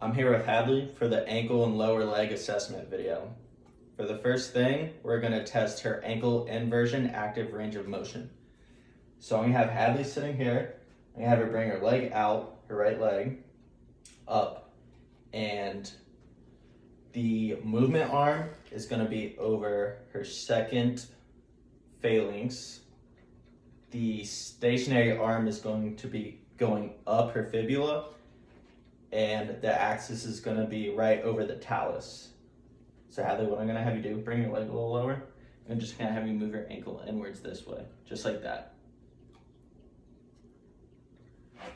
I'm here with Hadley for the ankle and lower leg assessment video. For the first thing, we're going to test her ankle inversion active range of motion. So I'm going to have Hadley sitting here. I'm going to have her bring her leg out, her right leg, up, and the movement arm is going to be over her second phalanx. The stationary arm is going to be going up her fibula, and the axis is going to be right over the talus. So Hadley, what I'm going to have you do, bring your leg a little lower, and just kind of have you move your ankle inwards this way, just like that.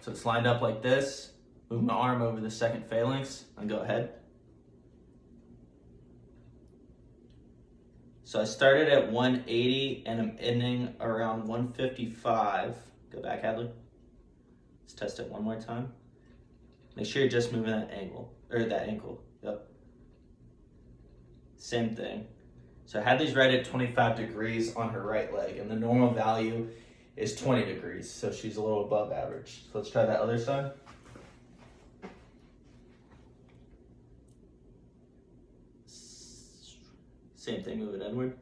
So it's lined up like this. Move my arm over the second phalanx, and go ahead. So I started at 180, and I'm ending around 155. Go back, Hadley. Let's test it one more time. Make sure you're just moving that ankle. Yep. Same thing. So Hadley's right at 25 degrees on her right leg, and the normal value is 20 degrees, so she's a little above average. So let's try that other side. Same thing, move it inward.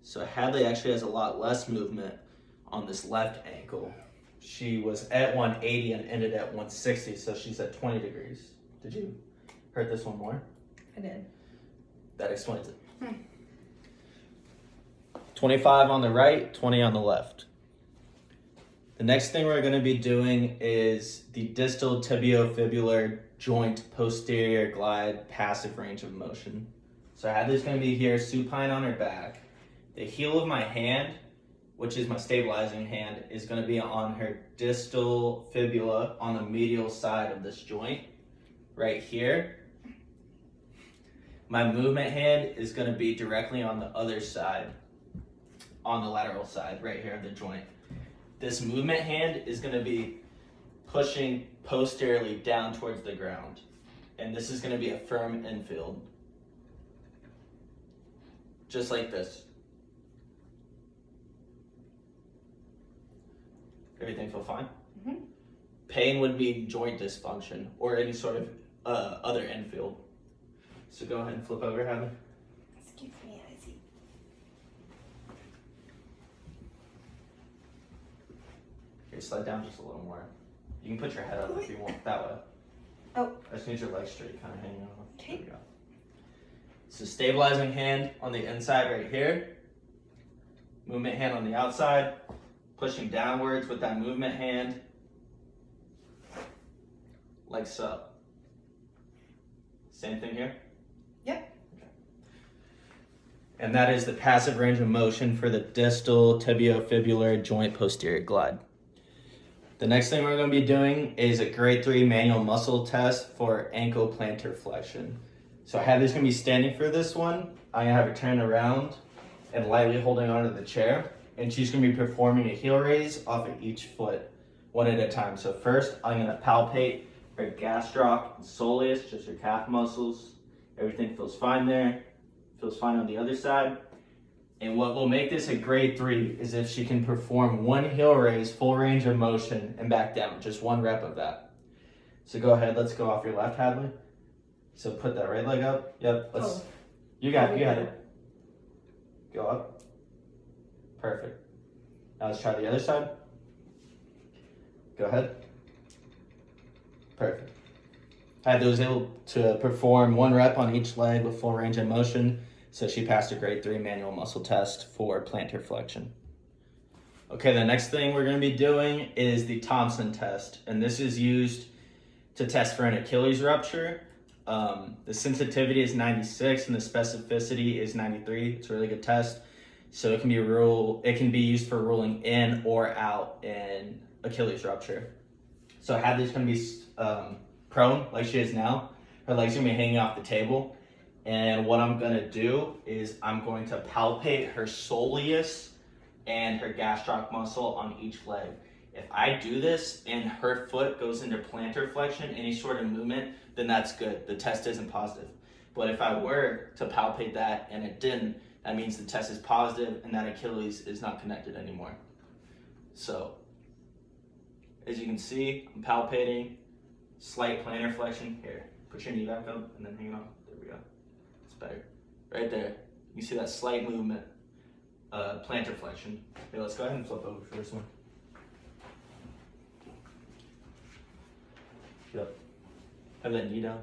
So Hadley actually has a lot less movement on this left ankle. She was at 180 and ended at 160, so she's at 20 degrees. Did you hurt this one more? I did. That explains it. 25 on the right, 20 on the left. The next thing we're going to be doing is the distal tibiofibular joint posterior glide passive range of motion. So Hadley's going to be here supine on her back. The heel of my hand, which is my stabilizing hand, is going to be on her distal fibula on the medial side of this joint, right here. My movement hand is going to be directly on the other side, on the lateral side, right here of the joint. This movement hand is going to be pushing posteriorly down towards the ground. And this is going to be a firm infield. Just like this. Everything feel fine? Mm-hmm. Pain would be joint dysfunction or any sort of other infield. So go ahead and flip over, Hadley. Excuse me, I see. Here, slide down just a little more. You can put your head up if you want, that way. Oh. I just need your legs straight, kind of hanging on. Okay. There we go. So stabilizing hand on the inside right here. Movement hand on the outside. Pushing downwards with that movement hand. Like so. Same thing here? Yep. Okay. And that is the passive range of motion for the distal tibiofibular joint posterior glide. The next thing we're going to be doing is a grade 3 manual muscle test for ankle plantar flexion. So Hadley's going to be standing for this one. I'm going to have her turn around and lightly holding onto the chair. And she's going to be performing a heel raise off of each foot, one at a time. So first, I'm going to palpate her gastroc and soleus, just her calf muscles. Everything feels fine there. Feels fine on the other side. And what will make this a grade 3 is if she can perform one heel raise, full range of motion, and back down. Just one rep of that. So go ahead, let's go off your left, Hadley. So put that right leg up. Yep, let's. You got it, you got it. Go up. Perfect. Now let's try the other side. Go ahead. Perfect. Hadley was able to perform one rep on each leg with full range of motion, so she passed a grade 3 manual muscle test for plantar flexion. Okay, the next thing we're going to be doing is the Thompson test, and this is used to test for an Achilles rupture. The sensitivity is 96 and the specificity is 93. It's a really good test. So it can be used for ruling in or out in Achilles rupture. So Hadley's going to be prone like she is now. Her legs are going to be hanging off the table. And what I'm going to do is I'm going to palpate her soleus and her gastroc muscle on each leg. If I do this and her foot goes into plantar flexion, any sort of movement, then that's good. The test isn't positive. But if I were to palpate that and it didn't, that means the test is positive and that Achilles is not connected anymore. So, as you can see, I'm palpating slight plantar flexion. Here, put your knee back up and then hang it on. There we go. It's better. Right there. You see that slight movement, plantar flexion. Okay, let's go ahead and flip over for this one. Get up. Have that knee down.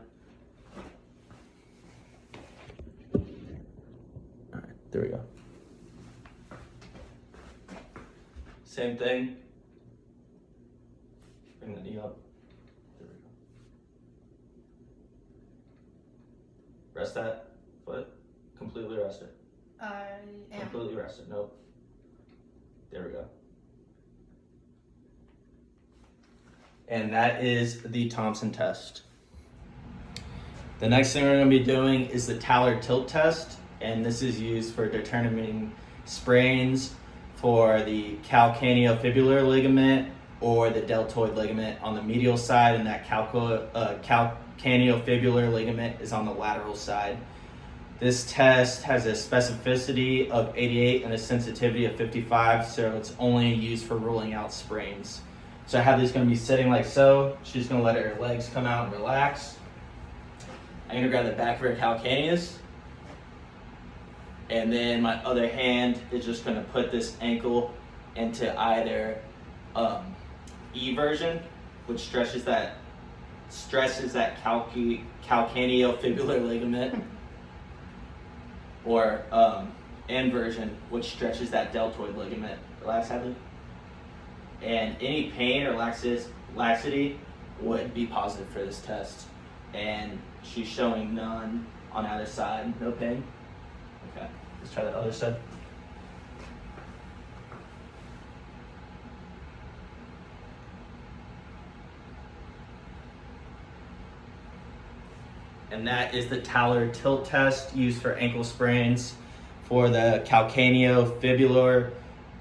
Alright, there we go. Same thing. Bring the knee up. There we go. Rest that foot. Completely rest it. I am. Completely rest it. Nope. There we go. And that is the Thompson test. The next thing we're going to be doing is the Tallard tilt test, and this is used for determining sprains for the calcaneofibular ligament or the deltoid ligament on the medial side, and that calcaneofibular ligament is on the lateral side. This test has a specificity of 88 and a sensitivity of 55, so it's only used for ruling out sprains. So Hadley's going to be sitting like so. She's going to let her legs come out and relax. I'm going to grab the back of her calcaneus. And then my other hand is just going to put this ankle into either eversion, which stresses that calcaneofibular ligament, or inversion, which stretches that deltoid ligament. Relax, Hadley. And any pain or laxity would be positive for this test. And she's showing none on either side. No pain. Okay, let's try the other side. And that is the Tallard tilt test used for ankle sprains for the calcaneofibular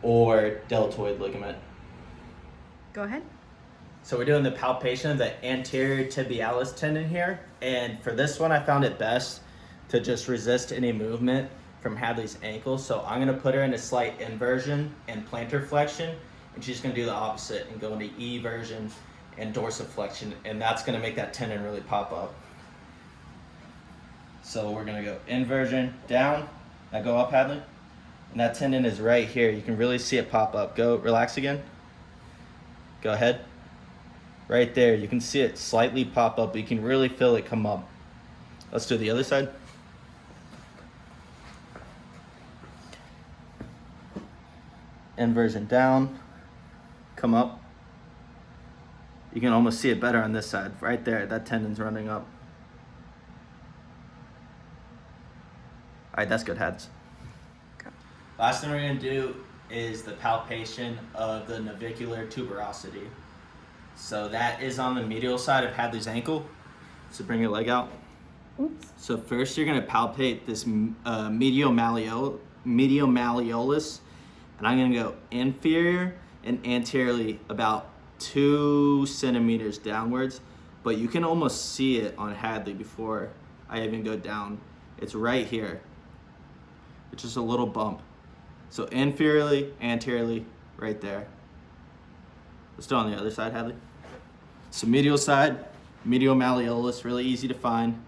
or deltoid ligament. Go ahead. So we're doing the palpation of the anterior tibialis tendon here, and for this one I found it best to just resist any movement from Hadley's ankle. So I'm going to put her in a slight inversion and plantar flexion, and she's going to do the opposite and go into eversion and dorsiflexion, and that's going to make that tendon really pop up. So we're going to go inversion, down, now go up, Hadley, and that tendon is right here. You can really see it pop up. Go, relax again. Go ahead. Right there, you can see it slightly pop up, but you can really feel it come up. Let's do the other side. Inversion down, come up. You can almost see it better on this side. Right there, that tendon's running up. All right, that's good, Hads. Okay. Last thing we're gonna do is the palpation of the navicular tuberosity. So that is on the medial side of Hadley's ankle. So bring your leg out. Oops. So first you're gonna palpate this medial malleolus, and I'm gonna go inferior and anteriorly about 2 centimeters downwards, but you can almost see it on Hadley before I even go down. It's right here. It's just a little bump. So inferiorly, anteriorly, right there. Let's do it on the other side, Hadley. So medial side, medial malleolus, really easy to find.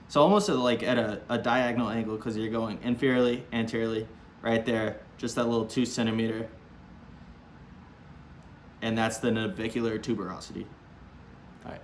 So almost like at a diagonal angle, because you're going inferiorly, anteriorly, right there, just that little 2 centimeter. And that's the navicular tuberosity. All right.